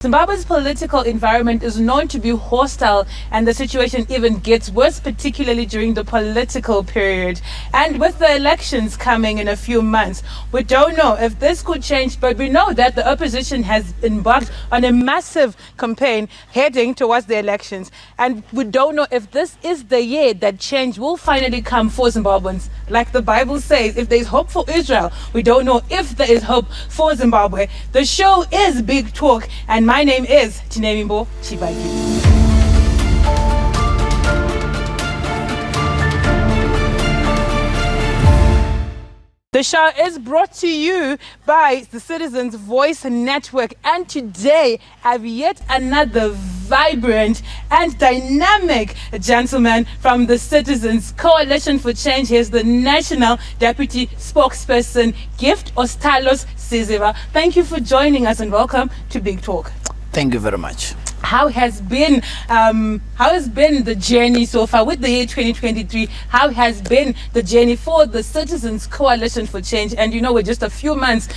Zimbabwe's political environment is known to be hostile, and the situation even gets worse, particularly during the political period. And with the elections coming in a few months, we don't know if this could change, but we know that the opposition has embarked on a massive campaign heading towards the elections. And we don't know if this is the year that change will finally come for Zimbabweans. Like the Bible says, if there's hope for Israel, we don't know if there is hope for Zimbabwe. The show is Big Talk, and my name is Tinemimbo Chibagi. The show is brought to you by the Citizens Voice Network, and today I have yet another vibrant and dynamic gentleman from the Citizens Coalition for Change. He's the National Deputy Spokesperson, Gift Ostallos. Thank you for joining us and welcome to Big Talk. Thank you very much. How has been the journey so far with the year 2023? How has been the journey for the Citizens Coalition for Change? And you know, we're just a few months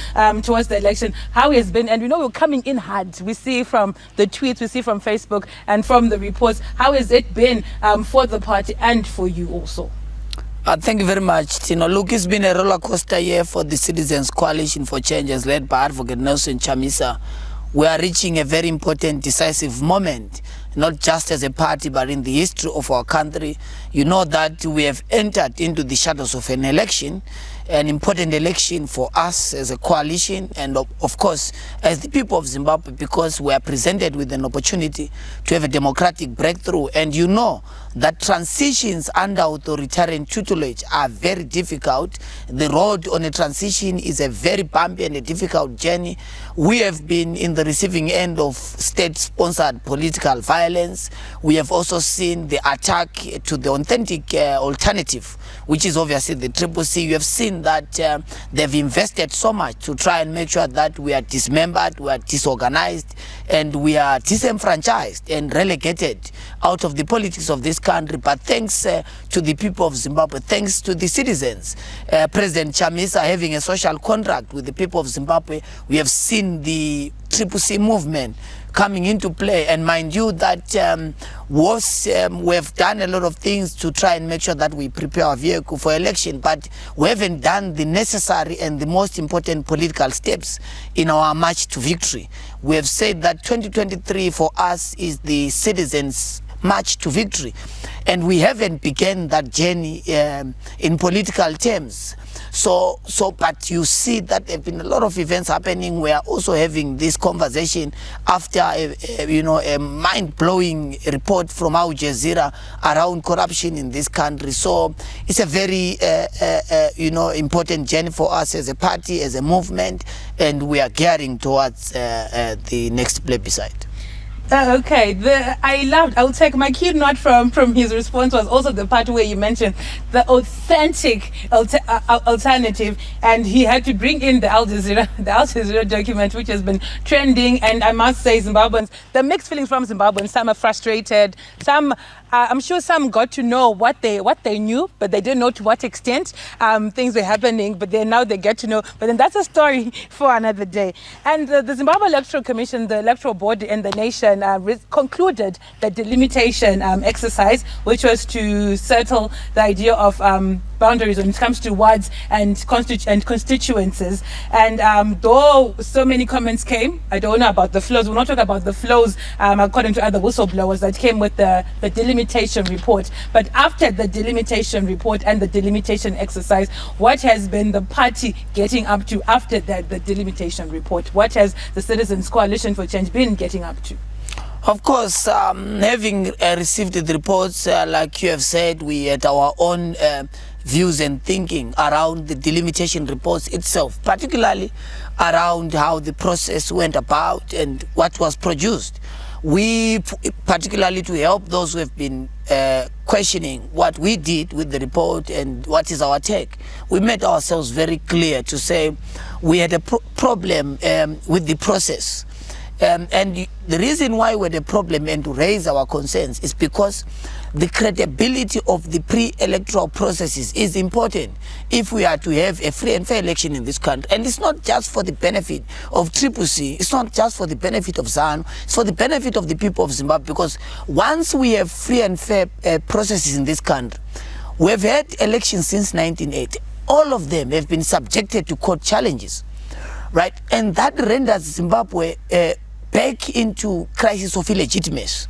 towards the election. How has been? And you know, we're coming in hard. We see from the tweets, we see from Facebook and from the reports. How has it been for the party and for you also? Thank you very much, Tino. Look, it's been a roller coaster year for the Citizens Coalition for Change, as led by Advocate Nelson Chamisa. We are reaching a very important, decisive moment, not just as a party, but in the history of our country. You know that we have entered into the shadows of an election, an important election for us as a coalition and of course as the people of Zimbabwe, because we are presented with an opportunity to have a democratic breakthrough. And you know that transitions under authoritarian tutelage are very difficult. The road on a transition is a very bumpy and a difficult journey. We have been in the receiving end of state-sponsored political violence. We have also seen the attack to the authentic alternative, which is obviously the CCC. You have seen that they've invested so much to try and make sure that we are dismembered, we are disorganized, and we are disenfranchised and relegated out of the politics of this country. But thanks to the people of Zimbabwe, thanks to the citizens, President Chamisa having a social contract with the people of Zimbabwe, we have seen the CCC movement coming into play. And mind you that we have done a lot of things to try and make sure that we prepare our vehicle for election, but we haven't done the necessary and the most important political steps in our march to victory. We have said that 2023 for us is the citizens' march to victory, and we haven't begun that journey in political terms. But you see that there have been a lot of events happening. We are also having this conversation after a mind-blowing report from Al Jazeera around corruption in this country. So it's a very important journey for us as a party, as a movement, and we are gearing towards the next plebiscite. Okay, I'll take my key note from his response was also the part where you mentioned the authentic alternative, and he had to bring in the Al Jazeera document, which has been trending. And I must say, Zimbabweans, the mixed feelings from Zimbabweans, some are frustrated, some I'm sure some got to know what they knew, but they didn't know to what extent things were happening. But then now they get to know. But then that's a story for another day. And the Zimbabwe Electoral Commission, the Electoral Board, and the nation concluded the delimitation exercise, which was to settle the idea of boundaries when it comes to wards and constituencies. And though so many comments came, I don't know about the flows. We'll not talk about the flows according to other whistleblowers that came with the delimitation report. But after the delimitation report and the delimitation exercise, what has been the party getting up to after the delimitation report? What has the Citizens Coalition for Change been getting up to? Of course, having received the reports, like you have said, we had our own views and thinking around the delimitation reports itself, particularly around how the process went about and what was produced. We, particularly to help those who have been questioning what we did with the report and what is our take, we made ourselves very clear to say we had a problem with the process. The reason why we're the problem and to raise our concerns is because the credibility of the pre-electoral processes is important if we are to have a free and fair election in this country. And it's not just for the benefit of CCC, it's not just for the benefit of ZANU, it's for the benefit of the people of Zimbabwe, because once we have free and fair processes in this country, we've had elections since 1980. All of them have been subjected to court challenges, right? And that renders Zimbabwe back into crisis of illegitimacy.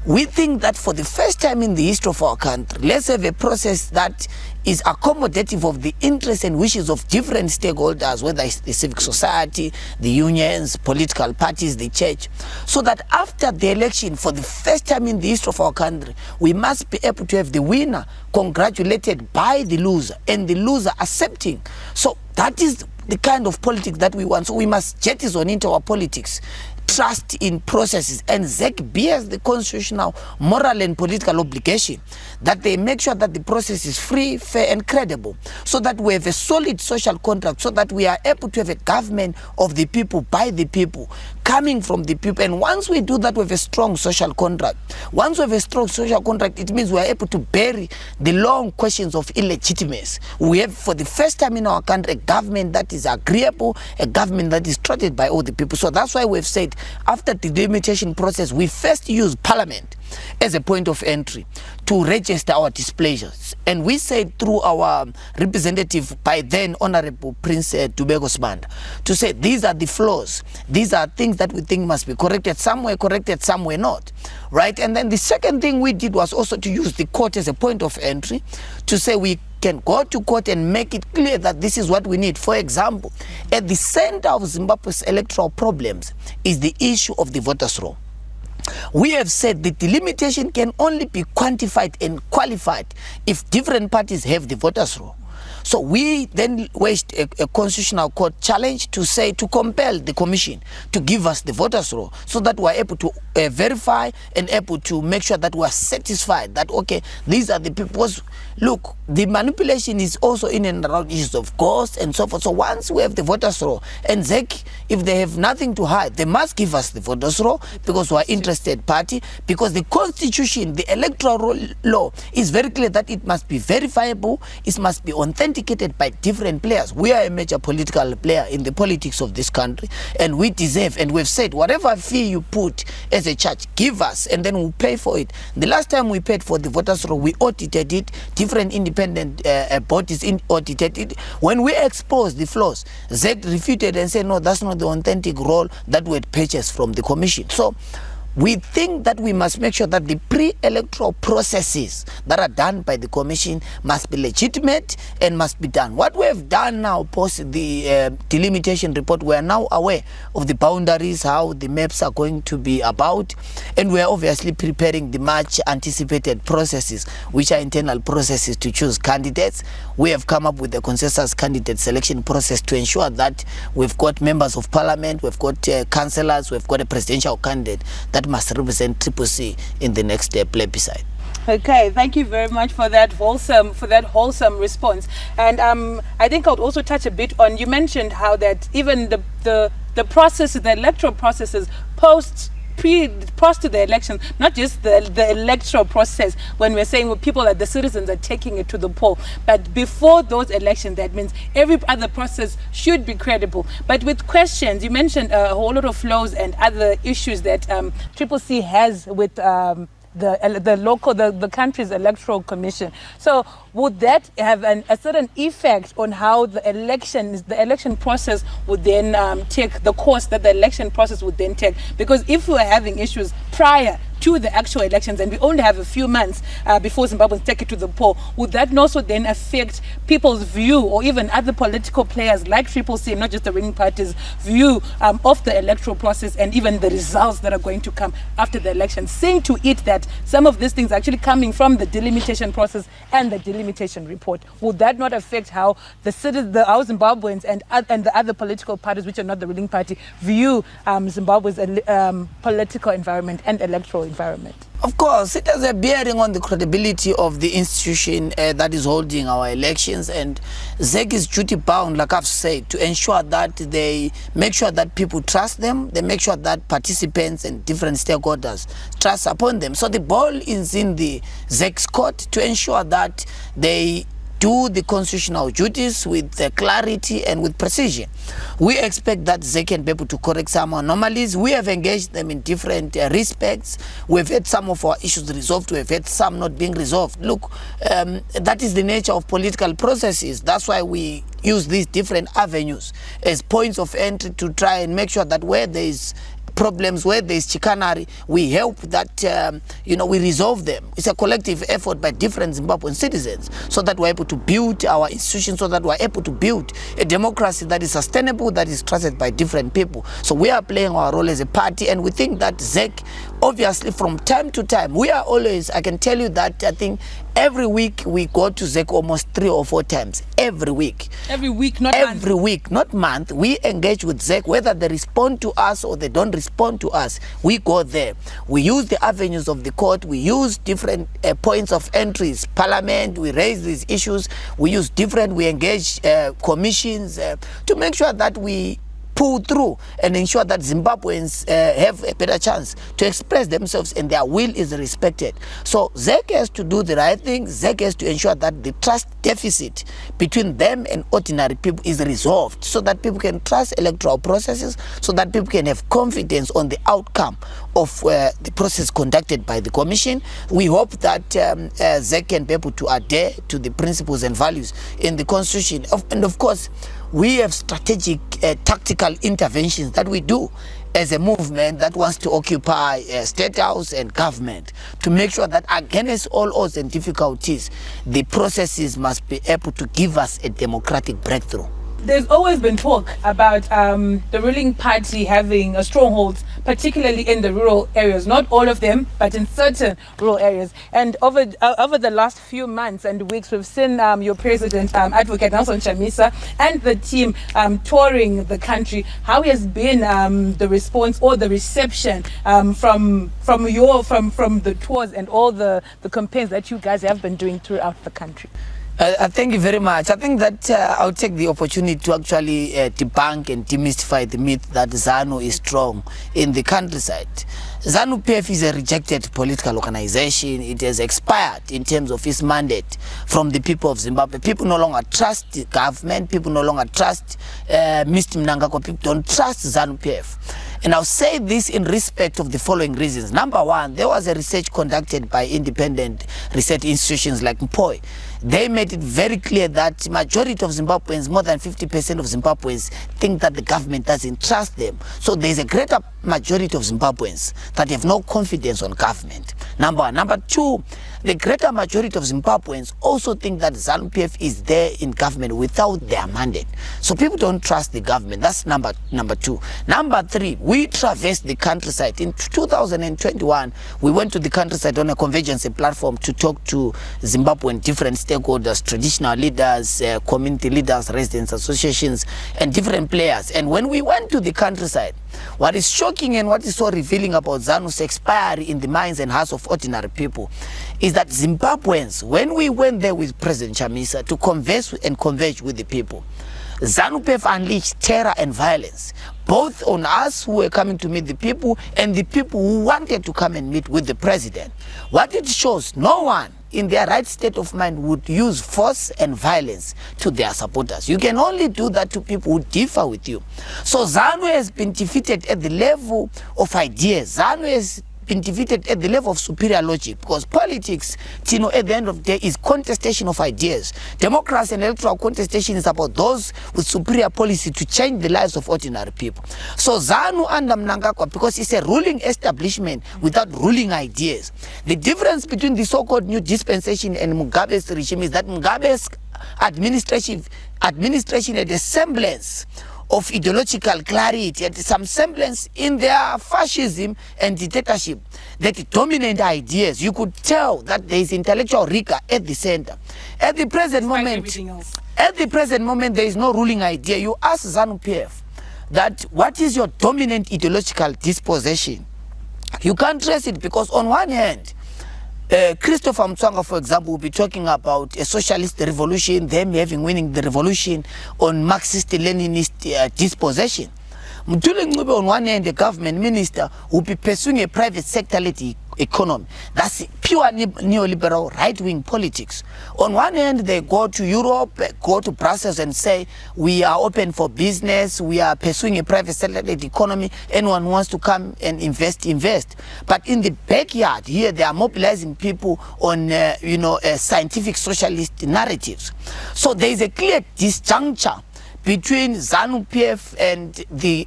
We think that for the first time in the history of our country, let's have a process that is accommodative of the interests and wishes of different stakeholders, whether it's the civic society, the unions, political parties, the church, so that after the election, for the first time in the history of our country, we must be able to have the winner congratulated by the loser and the loser accepting. So that is the kind of politics that we want. So we must jettison into our politics trust in processes, and ZEC bears the constitutional, moral and political obligation that they make sure that the process is free, fair and credible, so that we have a solid social contract, so that we are able to have a government of the people, by the people, coming from the people. And once we do that, we have a strong social contract. Once we have a strong social contract, it means we are able to bury the long questions of illegitimacy. We have, for the first time in our country, a government that is agreeable, a government that is trusted by all the people. So that's why we've said, after the delimitation process, we first use Parliament as a point of entry to register our displeasures. And we said through our representative, by then Honorable Prince Dubego Sibanda, to say these are the flaws, these are things that we think must be corrected, somewhere not, right? And then the second thing we did was also to use the court as a point of entry to say we can go to court and make it clear that this is what we need. For example, at the center of Zimbabwe's electoral problems is the issue of the voters' roll. We have said the delimitation can only be quantified and qualified if different parties have the voters' roll. So we then waged a constitutional court challenge to say, to compel the commission to give us the voters' roll, so that we're able to verify and able to make sure that we're satisfied that, okay, these are the people. Because look, the manipulation is also in and around issues of cost and so forth. So once we have the voters' roll, and ZEC, if they have nothing to hide, they must give us the voters' roll, because we're interested party, because the constitution, the electoral law is very clear that it must be verifiable, it must be authenticated by different players. We are a major political player in the politics of this country, and we deserve, and we've said, whatever fee you put as a church, give us, and then we'll pay for it. The last time we paid for the voters' roll, we audited it, different independent bodies audited it. When we exposed the flaws, ZEC refuted and said, no, that's not the authentic roll that we had purchased from the commission. So we think that we must make sure that the pre-electoral processes that are done by the commission must be legitimate and must be done. What we have done now, post the delimitation report, we are now aware of the boundaries, how the maps are going to be about, and we are obviously preparing the much anticipated processes, which are internal processes to choose candidates. We have come up with a consensus candidate selection process to ensure that we've got members of parliament, we've got councillors, we've got a presidential candidate that must represent CCC in the next plebiscite. Okay, thank you very much for that wholesome response. And I think I would also touch a bit on, you mentioned how that even the process, the electoral processes post to the election, not just the electoral process, when we're saying well, people, that the citizens are taking it to the poll, but before those elections, that means every other process should be credible. But with questions, you mentioned a whole lot of flaws and other issues that CCC has with the country's electoral commission. So would that have a certain effect on how the election process would then take the course that the election process would then take? Because if we are having issues prior to the actual elections and we only have a few months before Zimbabweans take it to the poll, would that also then affect people's view, or even other political players like CCC, not just the ruling parties' view of the electoral process and even the results that are going to come after the election, seeing to it that some of these things are actually coming from the delimitation process and the delimitation report? Would that not affect how how Zimbabweans and the other political parties, which are not the ruling party, view Zimbabwe's political environment and electoral environment? Of course, it has a bearing on the credibility of the institution that is holding our elections, and ZEC is duty bound, like I've said, to ensure that they make sure that people trust them, they make sure that participants and different stakeholders trust upon them. So the ball is in the ZEC's court to ensure that they do the constitutional duties with clarity and with precision. We expect that they can be able to correct some anomalies. We have engaged them in different respects. We've had some of our issues resolved. We've had some not being resolved. Look, that is the nature of political processes. That's why we use these different avenues as points of entry to try and make sure that where there is problems, where there is chicanery, we help that, we resolve them. It's a collective effort by different Zimbabwean citizens so that we're able to build our institutions, so that we're able to build a democracy that is sustainable, that is trusted by different people. So we are playing our role as a party, and we think that ZEC, obviously from time to time, we are always, I can tell you that I think every week we go to ZEC almost 3 or 4 times. Every week. Every week, not month. Every week, not month. We engage with ZEC, whether they respond to us or they don't respond to us. We go there. We use the avenues of the court. We use different points of entries. Parliament, we raise these issues. We engage commissions to make sure that we pull through and ensure that Zimbabweans have a better chance to express themselves and their will is respected. So ZEC has to do the right thing. ZEC has to ensure that the trust deficit between them and ordinary people is resolved so that people can trust electoral processes, so that people can have confidence on the outcome of the process conducted by the commission. We hope that ZEC can be able to adhere to the principles and values in the constitution. And of course, we have strategic tactical interventions that we do as a movement that wants to occupy State House and government to make sure that against all odds and difficulties, the processes must be able to give us a democratic breakthrough. There's always been talk about the ruling party having a strongholds, particularly in the rural areas. Not all of them, but in certain rural areas. And over the last few months and weeks, we've seen your president, Advocate Nelson Chamisa, and the team touring the country. How has been the response or the reception from the tours and all the campaigns that you guys have been doing throughout the country? Thank you very much. I think that I'll take the opportunity to actually debunk and demystify the myth that ZANU is strong in the countryside. ZANU PF is a rejected political organization. It has expired in terms of its mandate from the people of Zimbabwe. People no longer trust the government. People no longer trust Mr. Mnangagwa. People don't trust ZANU PF. And I'll say this in respect of the following reasons. Number one, there was a research conducted by independent research institutions like MPOI. They made it very clear that majority of Zimbabweans, more than 50% of Zimbabweans, think that the government doesn't trust them. So there's a greater majority of Zimbabweans that have no confidence on government. Number one. Number two, the greater majority of Zimbabweans also think that ZANU PF is there in government without their mandate. So people don't trust the government. That's number two. Number three, we traversed the countryside. In 2021, we went to the countryside on a convergence platform to talk to Zimbabwean different stakeholders, traditional leaders, community leaders, residents associations, and different players. And when we went to the countryside, what is shocking and what is so revealing about ZANU's expiry in the minds and hearts of ordinary people is that Zimbabweans, when we went there with President Chamisa to converse and converge with the people, ZANU PF unleashed terror and violence, both on us who were coming to meet the people and the people who wanted to come and meet with the president. What it shows, no one in their right state of mind would use force and violence to their supporters. You can only do that to people who differ with you. So ZANU has been defeated at the level of ideas. ZANU has been defeated at the level of superior logic, because politics, at the end of the day, is contestation of ideas. Democracy and electoral contestation is about those with superior policy to change the lives of ordinary people. So ZANU under Mnangagwa, because it's a ruling establishment without ruling ideas. The difference between the so-called new dispensation and Mugabe's regime is that Mugabe's administration had a semblance of ideological clarity, and some semblance in their fascism and dictatorship that dominant ideas. You could tell that there is intellectual rigor at the center. At the present moment, there is no ruling idea. You ask ZANU PF that what is your dominant ideological disposition? You can't trace it because on one hand, Christopher Mtswanga, for example, will be talking about a socialist revolution, them having winning the revolution on Marxist-Leninist dispossession. Mthuli Ncube, on one hand, the government minister, will be pursuing a private sector-led economy. That's pure neoliberal right-wing politics. On one hand, they go to Europe, go to Brussels and say, we are open for business, we are pursuing a private sector-led economy, anyone wants to come and invest. But in the backyard here, they are mobilizing people on, scientific socialist narratives. So there is a clear disjuncture between ZANU PF and the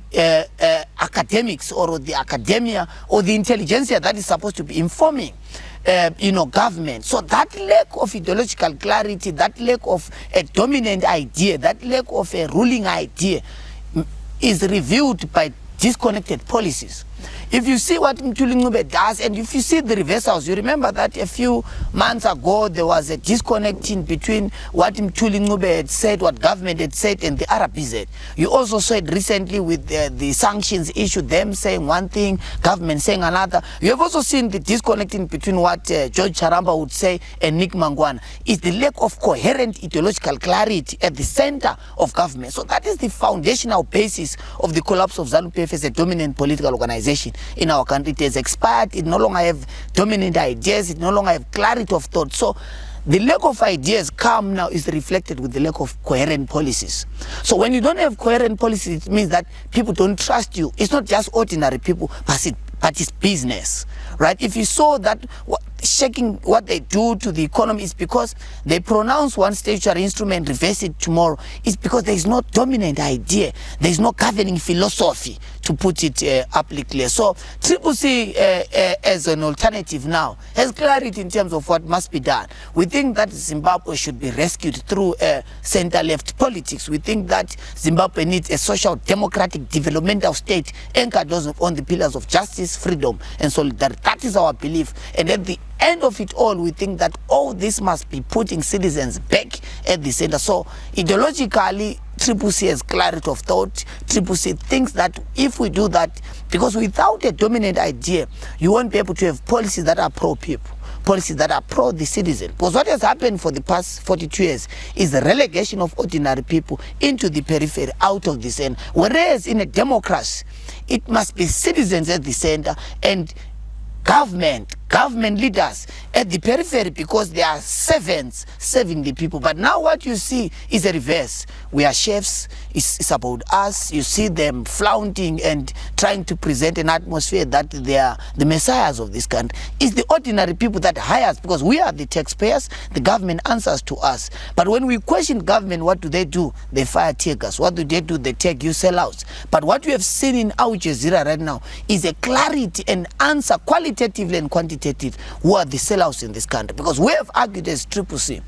academics or the academia or the intelligentsia that is supposed to be informing government. So that lack of ideological clarity, that lack of a dominant idea, that lack of a ruling idea is revealed by disconnected policies. If you see what Mthuli Ncube does, and if you see the reversals, you remember that a few months ago there was a disconnecting between what Mthuli Ncube had said, what government had said, and the RBZ. You also saw it recently with the sanctions issue, them saying one thing, government saying another. You have also seen the disconnecting between what George Charamba would say and Nick Mangwana. It's the lack of coherent ideological clarity at the center of government. So that is the foundational basis of the collapse of ZANU PF as a dominant political organization in our country. It has expired. It no longer have dominant ideas. It no longer have clarity of thought. So the lack of ideas come now is reflected with the lack of coherent policies. So when you don't have coherent policies, it means that people don't trust you. It's not just ordinary people, but it's business, right? If you saw that shaking what they do to the economy is because they pronounce one statutory instrument, reverse it tomorrow. It's because there is no dominant idea. There is no governing philosophy, to put it clear. So CCC as an alternative now has clarity in terms of what must be done. We think that Zimbabwe should be rescued through center-left politics. We think that Zimbabwe needs a social democratic developmental state anchored on the pillars of justice, freedom and solidarity. That is our belief. And at the end of it all, we think that all this must be putting citizens back at the center. So ideologically, CCC has clarity of thought. CCC thinks that if we do that, because without a dominant idea, you won't be able to have policies that are pro-people, policies that are pro the citizen. Because what has happened for the past 42 years is the relegation of ordinary people into the periphery, out of the center. Whereas in a democracy, it must be citizens at the center and government leaders at the periphery, because they are servants serving the people. But now what you see is a reverse. We are chefs, it's about us. You see them flaunting and trying to present an atmosphere that they are the messiahs of this country. It's the ordinary people that hire us, because we are the taxpayers. The government answers to us. But when we question government, what do? They fire tear gas. What do? They take you sellouts. But what we have seen in Al Jazeera right now is a clarity and answer, qualitatively and quantitatively, who are the sellouts in this country. Because we have argued as CCC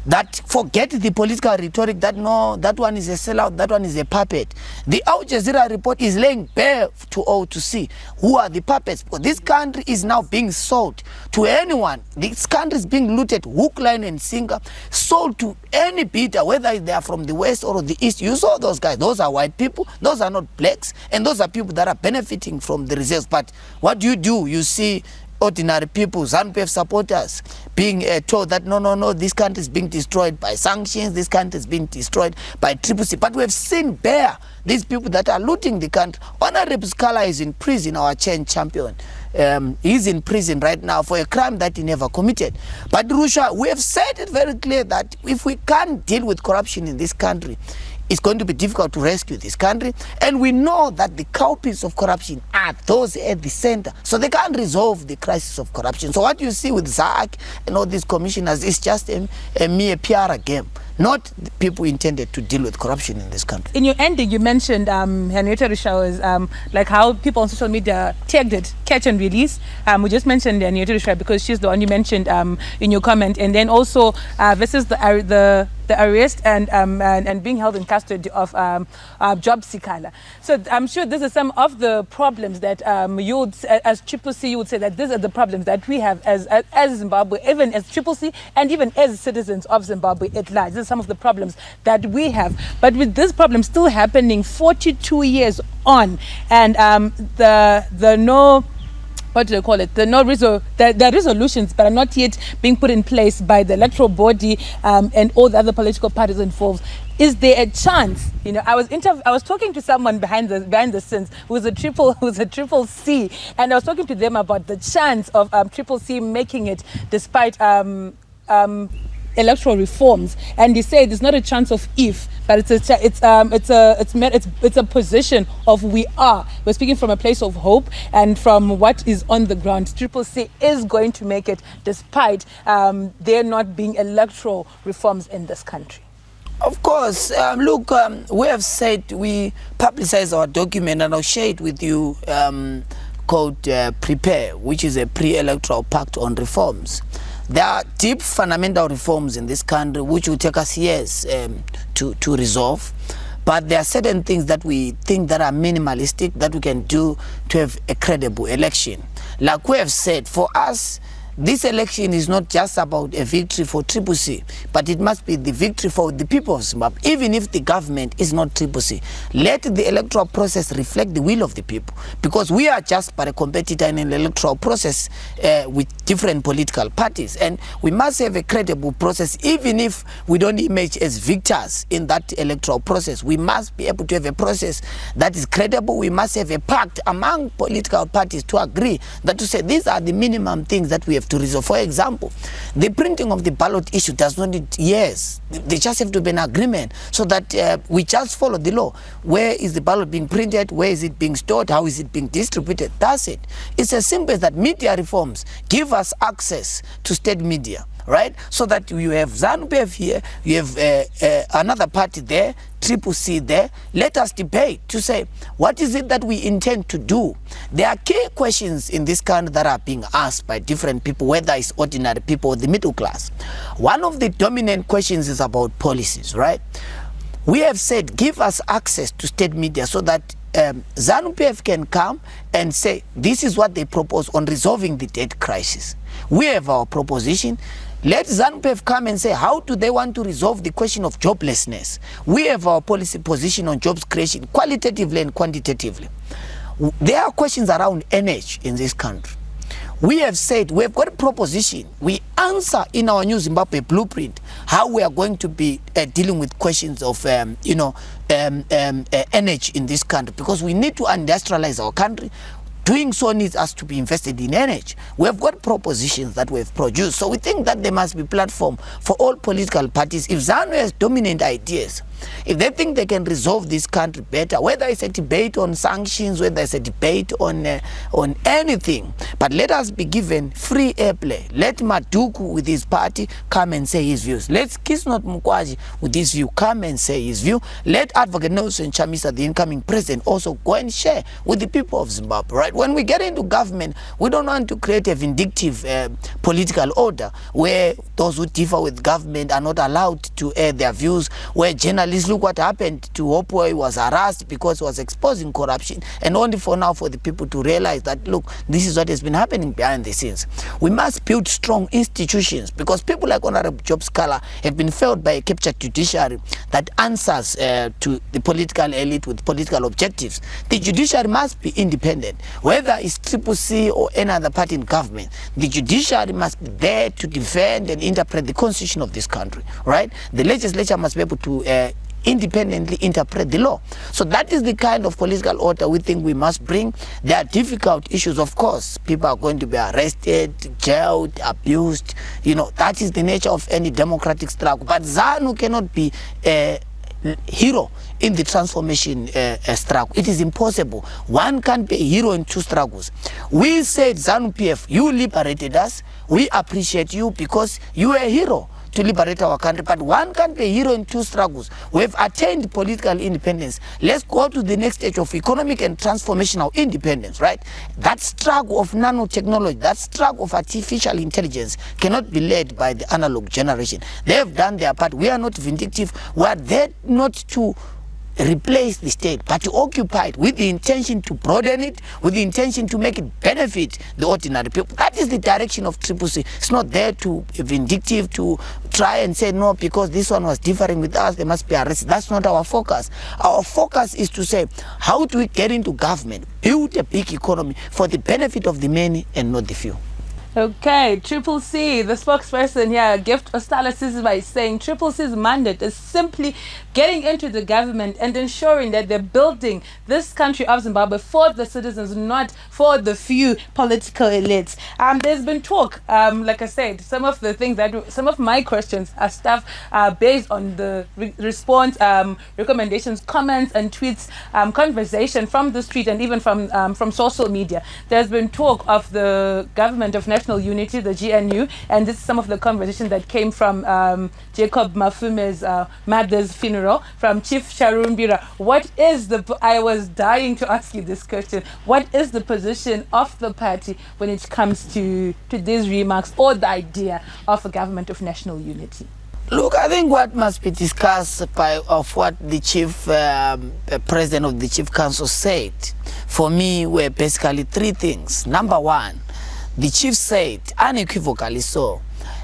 that forget the political rhetoric that no, that one is a sellout, that one is a puppet. The Al Jazeera report is laying bare to all to see who are the puppets. Because this country is now being sold to anyone. This country is being looted hook, line and sinker, sold to any bidder, whether they are from the west or the east. You saw those guys. Those are white people. Those are not blacks. And those are people that are benefiting from the reserves. But what do? You see ordinary people, ZANU PF supporters, being told that no, this country is being destroyed by sanctions, this country is being destroyed by CCC. But we have seen bare these people that are looting the country. Honorable Scala is in prison, our change champion. He's in prison right now for a crime that he never committed. But Russia, we have said it very clear that if we can't deal with corruption in this country, it's going to be difficult to rescue this country. And we know that the culprits of corruption are those at the center. So they can't resolve the crisis of corruption. So what you see with ZAC and all these commissioners is just a mere PR game, not the people intended to deal with corruption in this country. In your ending, you mentioned Henrietta Rishawa's, like how people on social media tagged it, catch and release. We just mentioned Henrietta Rishawa because she's the one you mentioned in your comment. And then also versus the arrest and being held in custody of Job Sikala. So I'm sure this is some of the problems that you would, as CCC, you would say that these are the problems that we have as Zimbabwe, even as CCC and even as citizens of Zimbabwe at large. These are some of the problems that we have. But with this problem still happening 42 years on, and the no what do they call it? The resolutions, but are not yet being put in place by the electoral body and all the other political parties involved. Is there a chance? You know, I was talking to someone behind the scenes who's a triple C, and I was talking to them about the chance of triple C making it despite electoral reforms, and he said it's not a chance of if, but it's a position of we're speaking from a place of hope and from what is on the ground. Triple C is going to make it despite there not being electoral reforms in this country. Of course, look, we have said we publicize our document, and I'll share it with you, called Prepare, which is a pre-electoral pact on reforms. There are deep fundamental reforms in this country which will take us years to resolve. But there are certain things that we think that are minimalistic that we can do to have a credible election. Like we have said, for us, this election is not just about a victory for Triple C, but it must be the victory for the people of Zimbabwe. Even if the government is not Triple C, let the electoral process reflect the will of the people, because we are just but a competitor in an electoral process with different political parties, and we must have a credible process. Even if we don't emerge as victors in that electoral process, we must be able to have a process that is credible. We must have a pact among political parties to agree that to say these are the minimum things that we have to resolve. For example, the printing of the ballot issue does not need years. They just have to be an agreement so that we just follow the law. Where is the ballot being printed? Where is it being stored? How is it being distributed? That's it. It's as simple as that. Media reforms give us access to state media, right? So that you have ZANU PF here, you have another party there, Triple C there. Let us debate to say, what is it that we intend to do? There are key questions in this country that are being asked by different people, whether it's ordinary people or the middle class. One of the dominant questions is about policies, right? We have said, give us access to state media so that ZANU PF can come and say, this is what they propose on resolving the debt crisis. We have our proposition. Let ZANU PF come and say, how do they want to resolve the question of joblessness? We have our policy position on jobs creation, qualitatively and quantitatively. There are questions around energy in this country. We have said, we have got a proposition. We answer in our New Zimbabwe blueprint how we are going to be dealing with questions of, energy in this country, because we need to industrialize our country. Doing so needs us to be invested in energy. We have got propositions that we have produced. So we think that there must be platform for all political parties. If ZANU has dominant ideas, if they think they can resolve this country better, whether it's a debate on sanctions, whether it's a debate on anything, but let us be given free airplay. Let Maduku with his party come and say his views. Let Kisnot Mukwaji with his view come and say his view. Let Advocate Nelson Chamisa, the incoming president, also go and share with the people of Zimbabwe, right? When we get into government, we don't want to create a vindictive political order where those who differ with government are not allowed to air their views, where journalists look what happened to Hopo. He was harassed because he was exposing corruption, and only for now for the people to realize that, look, this is what has been happening behind the scenes. We must build strong institutions, because people like Honorable Job Scala have been failed by a captured judiciary that answers to the political elite with political objectives. The judiciary must be independent, whether it's Triple C or any other party in government. The judiciary must be there to defend and interpret the constitution of this country, right? The legislature must be able to independently interpret the law. So that is the kind of political order we think we must bring. There are difficult issues, of course. People are going to be arrested, jailed, abused. You know, that is the nature of any democratic struggle. But ZANU cannot be a hero in the transformation struggle. It is impossible. One can't be a hero in two struggles. We said, ZANU PF, you liberated us. We appreciate you because you are a hero to liberate our country, but one can't be a hero in two struggles. We've attained political independence. Let's go to the next stage of economic and transformational independence, right? That struggle of nanotechnology, that struggle of artificial intelligence cannot be led by the analog generation. They have done their part. We are not vindictive. We are there not to replace the state, but to occupy it with the intention to broaden it, with the intention to make it benefit the ordinary people. That is the direction of CCC. It's not there to be vindictive, to try and say, no, because this one was differing with us, they must be arrested. That's not our focus. Our focus is to say, how do we get into government, build a big economy for the benefit of the many and not the few. Okay, CCC, the spokesperson here, Gift Ostallos, by saying CCC's mandate is simply getting into the government and ensuring that they're building this country of Zimbabwe for the citizens, not for the few political elites. There's been talk, like I said, some of the things some of my questions are stuff based on the response, recommendations, comments and tweets, conversation from the street and even from social media. There's been talk of the government of national unity, the GNU, and this is some of the conversation that came from Jacob Mafume's mother's funeral, from Chief Sharumbira. What is I was dying to ask you this question. What is the position of the party when it comes to these remarks or the idea of a government of national unity? Look, I think what must be discussed of what the chief president of the Chief Council said, for me, were basically three things. Number one, the chief said, unequivocally so,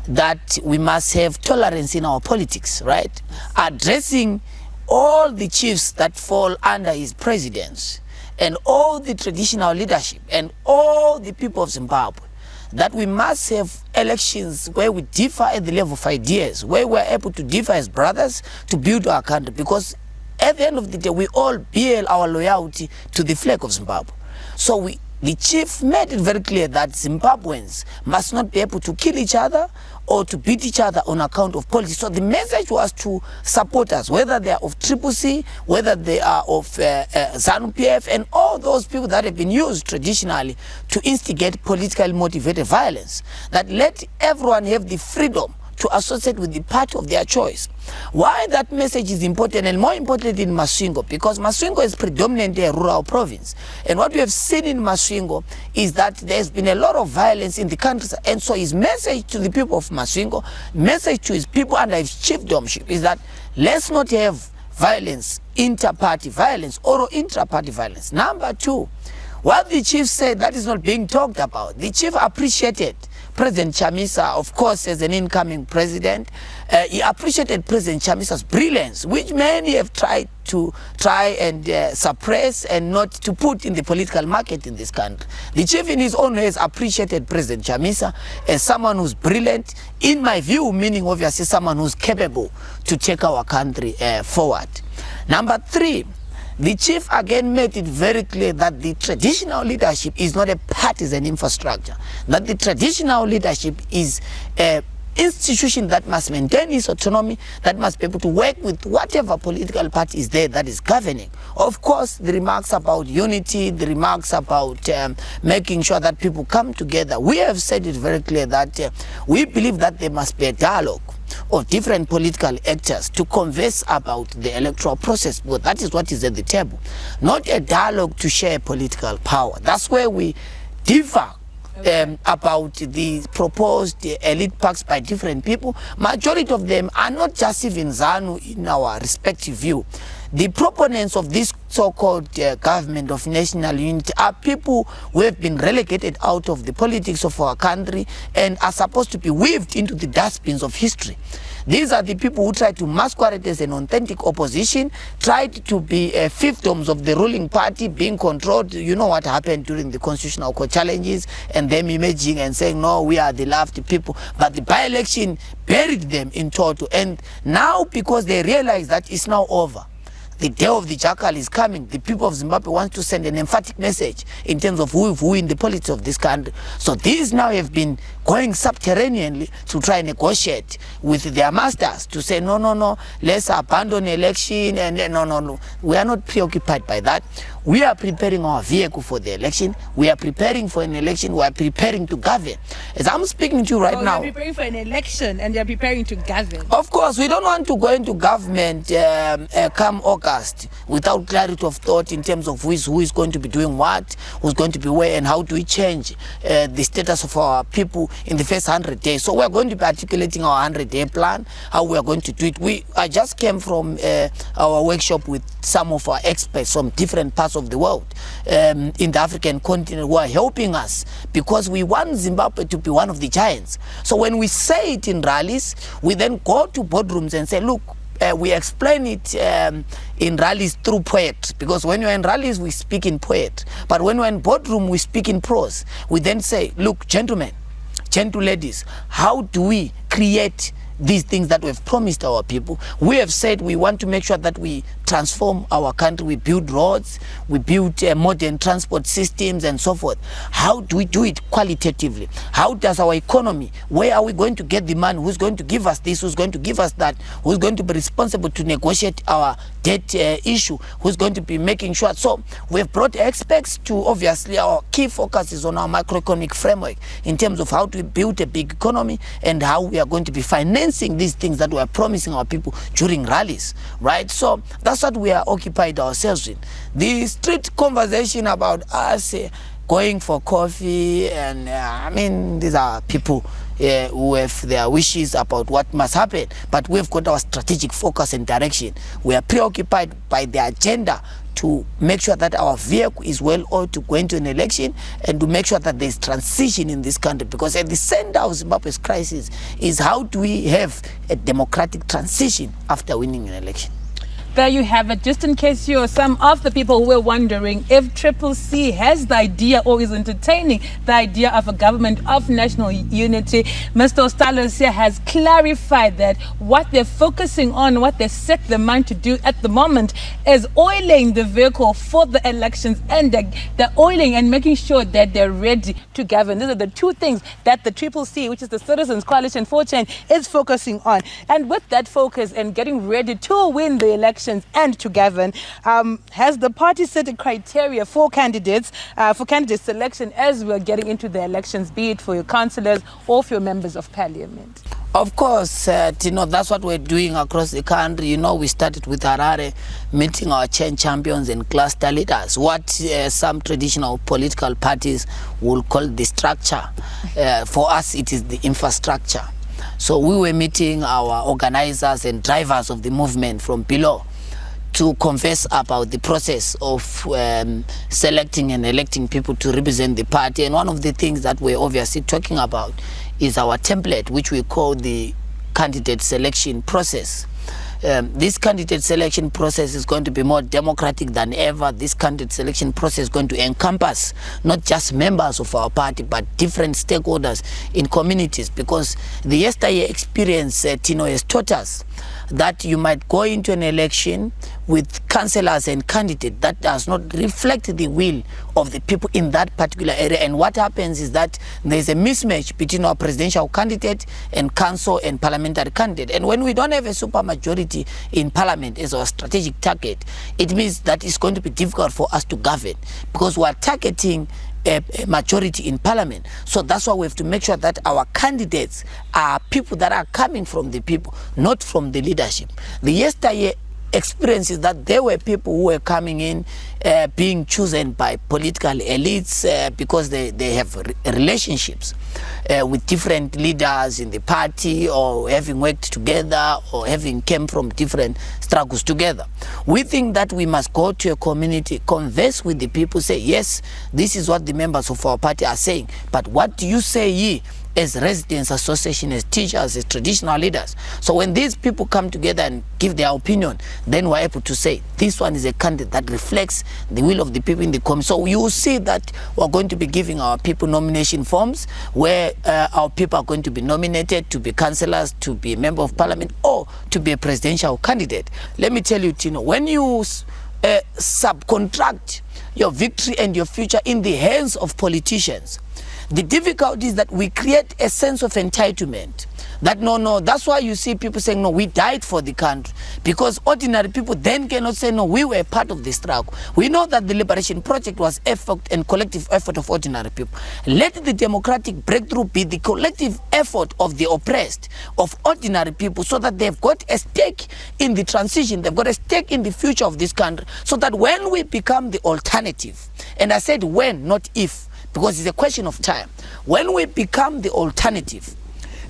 that we must have tolerance in our politics, right? Addressing all the chiefs that fall under his presidency and all the traditional leadership and all the people of Zimbabwe, that we must have elections where we differ at the level of ideas, where we're able to differ as brothers to build our country, because at the end of the day, we all bear our loyalty to the flag of Zimbabwe. So the chief made it very clear that Zimbabweans must not be able to kill each other or to beat each other on account of politics. So the message was to supporters, whether they are of CCC, whether they are of ZANU PF, and all those people that have been used traditionally to instigate politically motivated violence, that let everyone have the freedom to associate with the party of their choice. Why that message is important, and more importantly in Masvingo, because Masvingo is predominantly a rural province. And what we have seen in Masvingo is that there's been a lot of violence in the country. And so his message to the people of Masvingo, message to his people under his chiefdomship, is that let's not have violence, inter-party violence or intra-party violence. Number two, what the chief said that is not being talked about. The chief appreciated President Chamisa, of course, as an incoming president. He appreciated President Chamisa's brilliance, which many have tried and suppress and not to put in the political market in this country. The chief in his own ways appreciated President Chamisa as someone who's brilliant, in my view, meaning obviously someone who's capable to take our country forward. Number three, the chief again made it very clear that the traditional leadership is not a partisan infrastructure, that the traditional leadership is an institution that must maintain its autonomy, that must be able to work with whatever political party is there that is governing. Of course, the remarks about unity, the remarks about making sure that people come together, we have said it very clear that we believe that there must be a dialogue of different political actors to converse about the electoral process, but that is what is at the table, not a dialogue to share political power. That's where we differ about the proposed elite pacts by different people. Majority of them are not just even ZANU in our respective view. The proponents of this so-called government of national unity are people who have been relegated out of the politics of our country and are supposed to be weaved into the dustbins of history. These are the people who tried to masquerade as an authentic opposition, tried to be fiefdoms of the ruling party being controlled. You know what happened during the constitutional court challenges and them emerging and saying, no, we are the loved people. But the by-election buried them in total. And now, because they realize that it's now over, the day of the jackal is coming, the people of Zimbabwe want to send an emphatic message in terms of who in the politics of this country. So these now have been going subterraneanly to try and negotiate with their masters to say, no, let's abandon election, and no. We are not preoccupied by that. We are preparing our vehicle for the election. We are preparing for an election. We are preparing to govern. As I'm speaking to you right now. You're preparing for an election and you're preparing to govern. Of course, we don't want to go into government come August without clarity of thought in terms of who is going to be doing what, who's going to be where, and how do we change the status of our people in the first 100 days. So we're going to be articulating our 100-day plan, how we are going to do it. I just came from our workshop with some of our experts from different parts of the world in the African continent who are helping us, because we want Zimbabwe to be one of the giants. So when we say it in rallies, we then go to boardrooms and say, look, we explain it in rallies through poetry, because when you're in rallies, we speak in poetry. But when we're in boardroom, we speak in prose. We then say, look, gentlemen, gentle ladies, how do we create these things that we've promised our people? We have said we want to make sure that we transform our country. We build roads, we build modern transport systems and so forth. How do we do it qualitatively? How does our economy, where are we going to get the money? Who's going to give us this? Who's going to give us that? Who's going to be responsible to negotiate our debt issue? Who's going to be making sure? So we've brought experts to, obviously, our key focus is on our macroeconomic framework in terms of how to build a big economy and how we are going to be financing these things that we are promising our people during rallies, right? So that's what we are occupied ourselves in. The street conversation about us going for coffee, and I mean, these are people who have their wishes about what must happen, but we've got our strategic focus and direction. We are preoccupied by the agenda to make sure that our vehicle is well oiled to go into an election and to make sure that there's transition in this country, because at the center of Zimbabwe's crisis is how do we have a democratic transition after winning an election. There you have it. Just in case you're some of the people who were wondering if CCC has the idea or is entertaining the idea of a government of national unity, Mr. Ostallos here has clarified that what they're focusing on, what they set their mind to do at the moment, is oiling the vehicle for the elections, and the oiling and making sure that they're ready to govern. These are the two things that the CCC, which is the Citizens Coalition for Change, is focusing on. And with that focus and getting ready to win the election and to govern, has the party set a criteria for candidates, for candidate selection as we're getting into the elections, be it for your councillors or for your members of parliament? Of course, that's what we're doing across the country. We started with Harare, meeting our change champions and cluster leaders, what some traditional political parties will call the structure. For us, it is the infrastructure. So we were meeting our organizers and drivers of the movement from below to converse about the process of selecting and electing people to represent the party. And one of the things that we're obviously talking about is our template, which we call the candidate selection process. This candidate selection process is going to be more democratic than ever. This candidate selection process is going to encompass not just members of our party, but different stakeholders in communities, because the yesteryear experience, has taught us that you might go into an election with councillors and candidates that does not reflect the will of the people in that particular area. And what happens is that there's a mismatch between our presidential candidate and council and parliamentary candidate. And when we don't have a supermajority in parliament as our strategic target, it means that it's going to be difficult for us to govern, because we are targeting a majority in parliament. So that's why we have to make sure that our candidates are people that are coming from the people, not from the leadership. The yesteryear experience is that there were people who were coming in being chosen by political elites because they have relationships with different leaders in the party, or having worked together, or having came from different struggles together. We think that we must go to a community, converse with the people, say, yes, this is what the members of our party are saying, but what do you say ye as residents association, as teachers, as traditional leaders? So when these people come together and give their opinion, then we're able to say this one is a candidate that reflects the will of the people in the community. So you will see that we're going to be giving our people nomination forms where our people are going to be nominated to be councillors, to be a member of parliament, or to be a presidential candidate. Let me tell you, Tino, when you subcontract your victory and your future in the hands of politicians, the difficulty is that we create a sense of entitlement. That no, that's why you see people saying, no, we died for the country. Because ordinary people then cannot say, no, we were part of the struggle. We know that the Liberation Project was effort and collective effort of ordinary people. Let the democratic breakthrough be the collective effort of the oppressed, of ordinary people, so that they've got a stake in the transition, they've got a stake in the future of this country, so that when we become the alternative, and I said when, not if, because it's a question of time, when we become the alternative,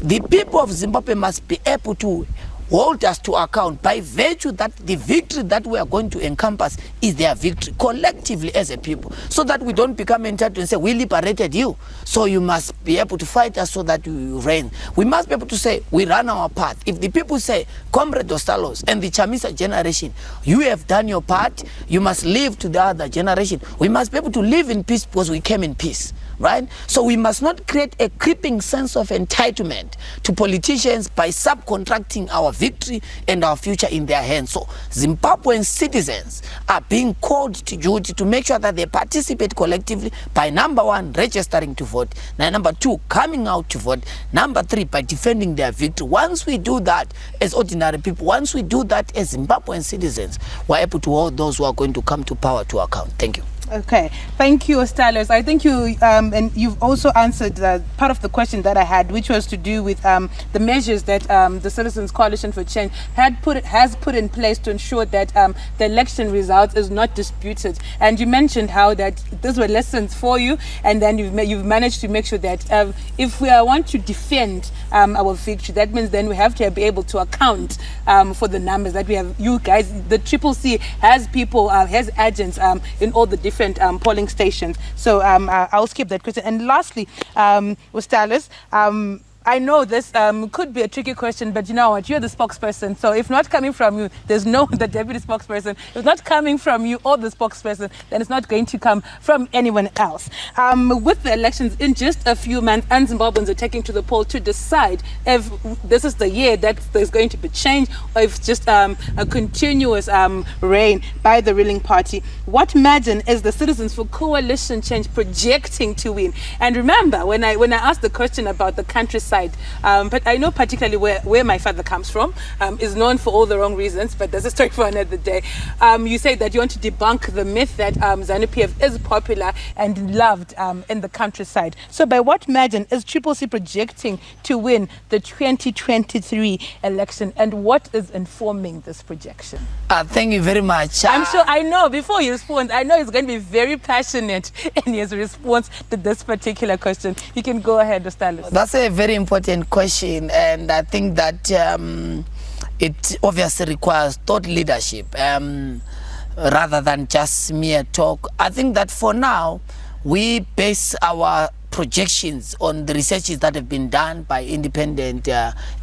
the people of Zimbabwe must be able to hold us to account by virtue that the victory that we are going to encompass is their victory collectively as a people, so that we don't become entitled and say, we liberated you, so you must be able to fight us so that you reign. We must be able to say, we run our path. If the people say, Comrade Ostallos and the Chamisa generation, you have done your part, you must live to the other generation, we must be able to live in peace because we came in peace. Right? So we must not create a creeping sense of entitlement to politicians by subcontracting our victory and our future in their hands. So Zimbabwean citizens are being called to duty to make sure that they participate collectively by, number one, registering to vote, and number two, coming out to vote, number three, by defending their victory. Once we do that as ordinary people, once we do that as Zimbabwean citizens, we're able to hold those who are going to come to power to account. Thank you. Okay, thank you, Ostallos. I think you and you've also answered part of the question that I had, which was to do with the measures that the Citizens Coalition for Change has put in place to ensure that the election results is not disputed. And you mentioned how that those were lessons for you, and then you've managed to make sure that if we want to defend our victory, that means then we have to be able to account for the numbers that we have. You guys, the CCC has people, has agents in all the different polling stations. So I'll skip that question. And lastly, Ostallos, I know this could be a tricky question, but you know what? You're the spokesperson. So if not coming from you, there's no the deputy spokesperson. If not coming from you or the spokesperson, then it's not going to come from anyone else. With the elections in just a few months, and Zimbabweans are taking to the poll to decide if this is the year that there's going to be change, or if it's just a continuous reign by the ruling party. What margin is the Citizens for Coalition Change projecting to win? And remember, when I asked the question about the countryside, but I know particularly where my father comes from, is known for all the wrong reasons, but there's a story for another day. You say that you want to debunk the myth that ZANU PF is popular and loved in the countryside. So by what margin is CCC projecting to win the 2023 election, and what is informing this projection? Thank you very much. I'm sure, I know, before he responds, I know he's going to be very passionate in his response to this particular question. You can go ahead, Ostallos. That's a very important question, and I think that it obviously requires thought leadership rather than just mere talk. I think that for now, we base our projections on the researches that have been done by independent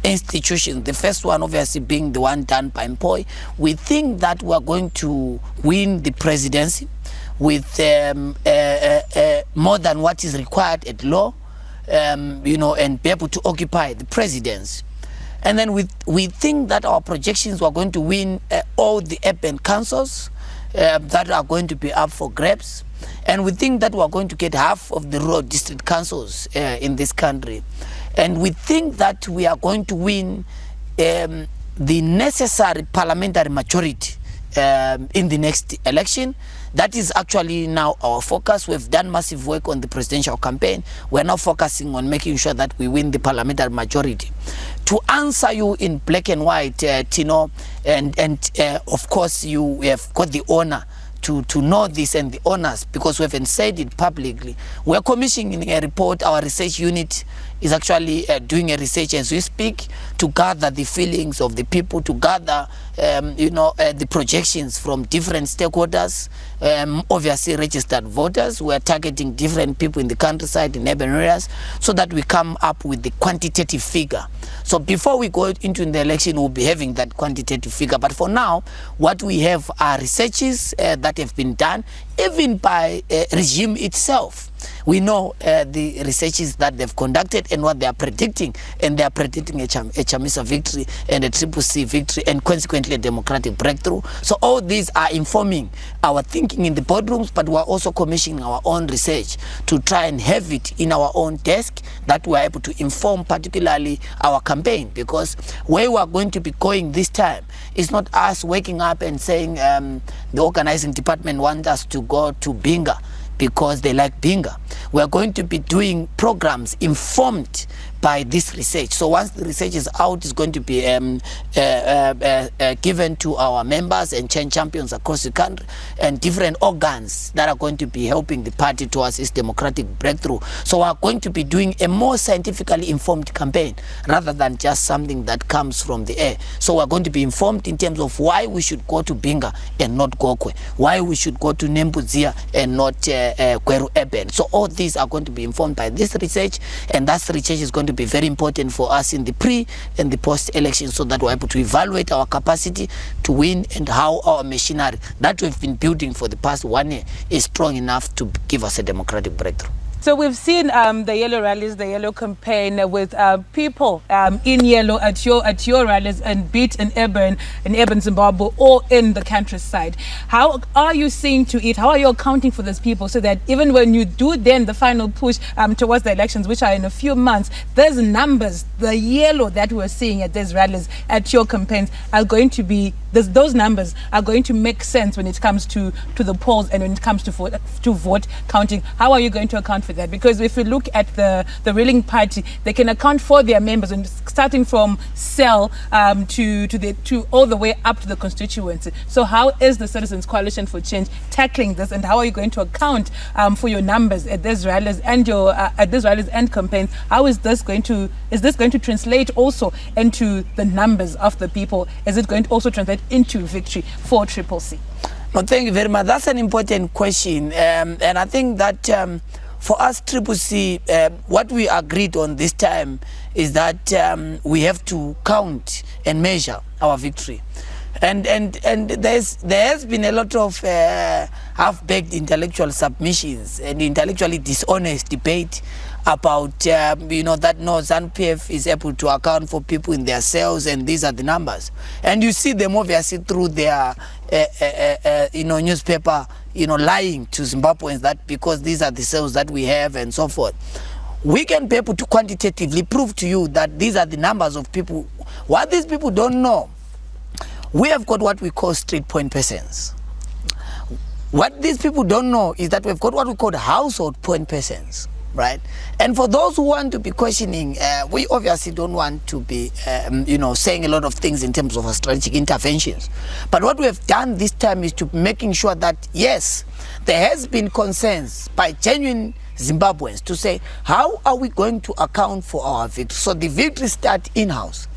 institutions. The first one obviously being the one done by Mpoi. We think that we are going to win the presidency with more than what is required at law, you know, and be able to occupy the presidency. And then we think that our projections were going to win all the urban councils that are going to be up for grabs. And we think that we're going to get half of the rural district councils in this country. And we think that we are going to win the necessary parliamentary majority in the next election. That is actually now our focus. We've done massive work on the presidential campaign. We're now focusing on making sure that we win the parliamentary majority. To answer you in black and white, Tino, and of course you have got the honor to know this and the honors, because we haven't said it publicly. We're commissioning a report. Our research unit is actually doing a research as we speak to gather the feelings of the people, to gather the projections from different stakeholders, obviously registered voters. We are targeting different people in the countryside, in urban areas, so that we come up with the quantitative figure. So before we go into the election, we'll be having that quantitative figure. But for now, what we have are researches that have been done, even by regime itself. we know the researches that they've conducted and what they are predicting, and they are predicting a Chamisa victory and a CCC victory, and consequently a democratic breakthrough. So all these are informing our thinking in the boardrooms, but we're also commissioning our own research to try and have it in our own desk, that we're able to inform particularly our campaign, because where we are going to be going this time is not us waking up and saying the organizing department wants us to go to Binga because they like Binga. We are going to be doing programs informed by this research. So once the research is out, it's going to be given to our members and change champions across the country, and different organs that are going to be helping the party towards its democratic breakthrough. So we are going to be doing a more scientifically informed campaign rather than just something that comes from the air. So we are going to be informed in terms of why we should go to Binga and not Gokwe, why we should go to Nembuzia and not Kweru Eben. So all these are going to be informed by this research, and that research is going to be very important for us in the pre and the post election, so that we're able to evaluate our capacity to win and how our machinery that we've been building for the past 1 year is strong enough to give us a democratic breakthrough. So we've seen the yellow rallies, the yellow campaign with people in yellow at your rallies, and be it in urban Zimbabwe or in the countryside. How are you seeing to it? How are you accounting for those people, so that even when you do then the final push towards the elections, which are in a few months, those numbers, the yellow that we're seeing at these rallies, at your campaigns, are going to be, those numbers are going to make sense when it comes to the polls and when it comes to vote counting? How are you going to account for that? Because if you look at the ruling party, they can account for their members, and starting from cell to all the way up to the constituency. So how is the Citizens Coalition for Change tackling this, and how are you going to account for your numbers at these rallies and campaigns? How is this going to translate also into the numbers of the people? Is it going to also translate into victory for CCC? Well, thank you very much. That's an important question, and I think that for us, CCC, what we agreed on this time is that we have to count and measure our victory. And there has been a lot of half-baked intellectual submissions and intellectually dishonest debate about that no, ZANU PF is able to account for people in their cells, and these are the numbers. And you see them obviously through their newspaper, lying to Zimbabweans that because these are the cells that we have and so forth. We can be able to quantitatively prove to you that these are the numbers of people. What these people don't know, we have got what we call street point persons. What these people don't know is that we've got what we call household point persons, right? And for those who want to be questioning, we obviously don't want to be, saying a lot of things in terms of our strategic interventions. But what we have done this time is to making sure that, yes, there has been consensus by genuine Zimbabweans to say, how are we going to account for our victory? So the victory starts in-house.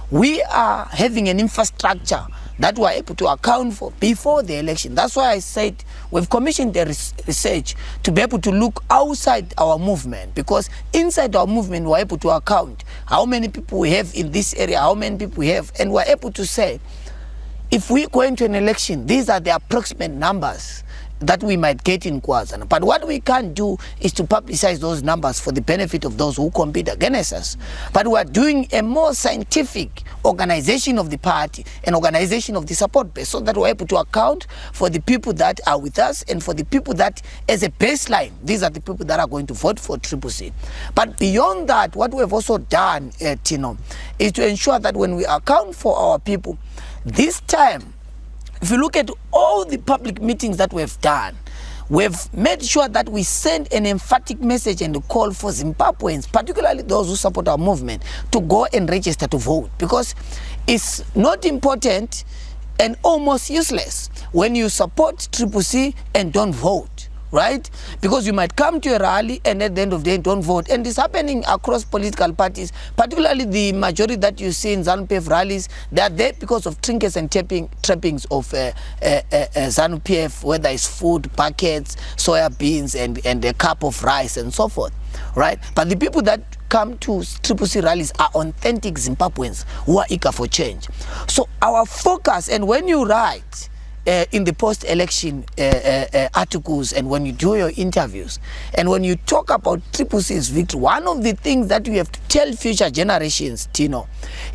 We are having an infrastructure that we are able to account for before the election. That's why I said we've commissioned the research to be able to look outside our movement, because inside our movement we're able to account how many people we have in this area, how many people we have, and we're able to say, if we go into an election, these are the approximate numbers that we might get in KwaZulu. But what we can't do is to publicize those numbers for the benefit of those who compete against us. But we are doing a more scientific organization of the party, an organization of the support base, so that we're able to account for the people that are with us and for the people that, as a baseline, these are the people that are going to vote for CCC. But beyond that, what we've also done, Tino, is to ensure that when we account for our people, this time, if you look at all the public meetings that we've done, we've made sure that we send an emphatic message and a call for Zimbabweans, particularly those who support our movement, to go and register to vote. Because it's not important and almost useless when you support CCC and don't vote, right? Because you might come to a rally and at the end of the day don't vote. And it's happening across political parties, particularly the majority that you see in ZANU PF rallies. They are there because of trinkets and trappings of ZANU PF, whether it's food, packets, soya beans, and a cup of rice and so forth, right? But the people that come to CCC rallies are authentic Zimbabweans who are eager for change. So our focus, and when you write in the post-election articles and when you do your interviews and when you talk about Triple C's victory, one of the things that we have to tell future generations, Tino,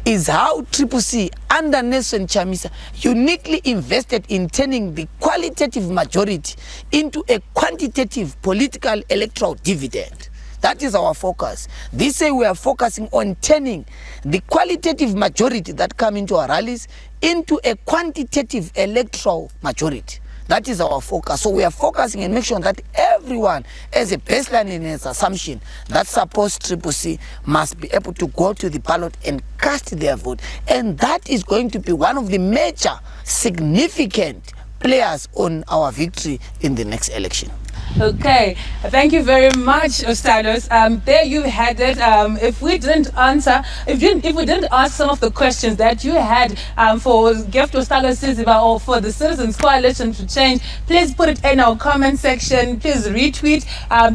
is how Triple C under Nelson Chamisa uniquely invested in turning the qualitative majority into a quantitative political electoral dividend. That is our focus. This way we are focusing on turning the qualitative majority that come into our rallies into a quantitative electoral majority. That is our focus. So we are focusing and make sure that everyone as a baseline in its assumption that supports Triple C must be able to go to the ballot and cast their vote. And that is going to be one of the major significant players on our victory in the next election. Okay, thank you very much, Ostallos. There you had it. If we didn't answer, if we didn't ask some of the questions that you had for Gift Ostallos Siziba or for the Citizens Coalition to Change, please put it in our comment section. Please retweet,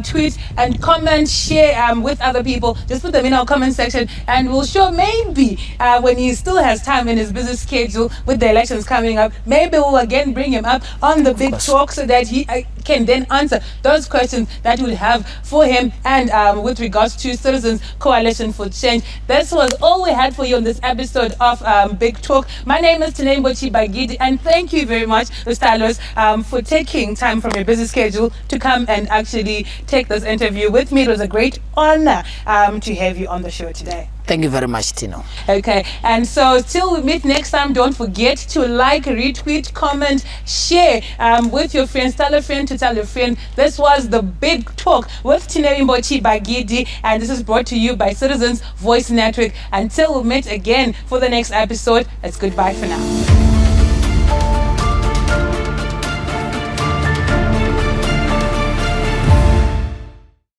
tweet, and comment, share with other people. Just put them in our comment section, and we'll show maybe when he still has time in his busy schedule with the elections coming up, maybe we'll again bring him up on the big talk so that he can then answer those questions that we'll have for him and with regards to Citizens Coalition for Change. This was all we had for you on this episode of Big Talk. My name is Tinembo Chibagidi, and thank you very much, Ostallos, for taking time from your busy schedule to come and actually take this interview with me. It was a great honor to have you on the show today. Thank you very much, Tino. Okay, and so till we meet next time, don't forget to like, retweet, comment, share with your friends. Tell a friend to tell a friend. This was the Big Talk with Tinembo Chibagidi, and this is brought to you by Citizens Voice Network. Until we meet again for the next episode, it's goodbye for now.